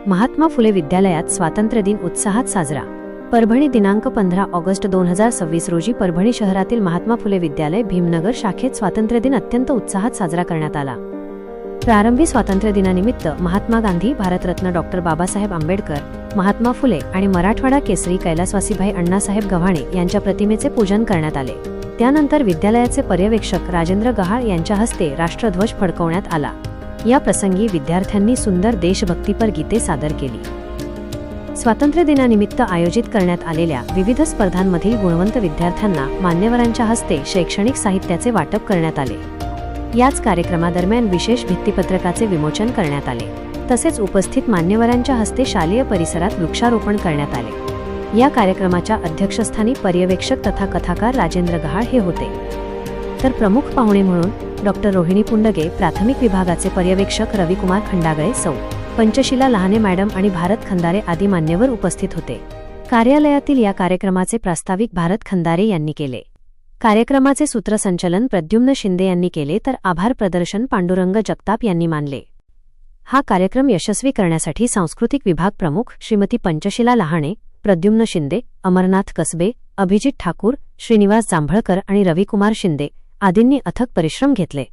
महात्मा फुले विद्यालयात स्वातंत्र्य दिन उत्साहात साजरा। परभणी दिनांक 15 ऑगस्ट 2026 रोजी परभणी शहरातील महात्मा फुले विद्यालय भीमनगर शाखेत स्वातंत्र्य दिन अत्यंत उत्साहात साजरा करण्यात आला। प्रारंभी स्वातंत्र्य दिनानिमित्त महात्मा गांधी, भारतरत्न डॉक्टर बाबासाहेब आंबेडकर, महात्मा फुले आणि मराठवाडा केसरी कैलासवासीभाई अण्णासाहेब गव्हाणे यांच्या प्रतिमेचे पूजन करण्यात आले। त्यानंतर विद्यालयाचे पर्यवेक्षक राजेंद्र गहाळ यांच्या हस्ते राष्ट्रध्वज फडकवण्यात आला। या प्रसंगी विद्यार्थ्यांनी सुंदर देशभक्तीपर गीते सादर केली। स्वातंत्र्य दिनानिमित्त आयोजित करण्यात आलेल्या विविध स्पर्धांमधील गुणवंत विद्यार्थ्यांना मान्यवरांच्या हस्ते शैक्षणिक साहित्याचे वाटप करण्यात आले। याच कार्यक्रमादरम्यान विशेष भित्तिपत्रकाचे विमोचन करण्यात आले। तसेच उपस्थित मान्यवरांच्या हस्ते शालेय परिसरात वृक्षारोपण करण्यात आले। या कार्यक्रमाच्या अध्यक्षस्थानी पर्यवेक्षक तथा कथाकार राजेंद्र गहाळ हे होते, तर प्रमुख पाहुणे म्हणून डॉक्टर रोहिणी पुंडगे, प्राथमिक विभागाचे पर्यवेक्षक रविकुमार खंडागळे, सौ. पंचशीला लहाने मॅडम आणि भारत खंदारे आदी मान्यवर उपस्थित होते। कार्यालयातील या कार्यक्रमाचे प्रास्ताविक भारत खंदारे यांनी केले। कार्यक्रमाचे सूत्रसंचलन प्रद्युम्न शिंदे यांनी केले, तर आभार प्रदर्शन पांडुरंग जगताप यांनी मानले। हा कार्यक्रम यशस्वी करण्यासाठी सांस्कृतिक विभाग प्रमुख श्रीमती पंचशीला लहाने, प्रद्युम्न शिंदे, अमरनाथ कसबे, अभिजित ठाकूर, श्रीनिवास जांभळकर आणि रविकुमार शिंदे आदींनी अथक परिश्रम घेतले।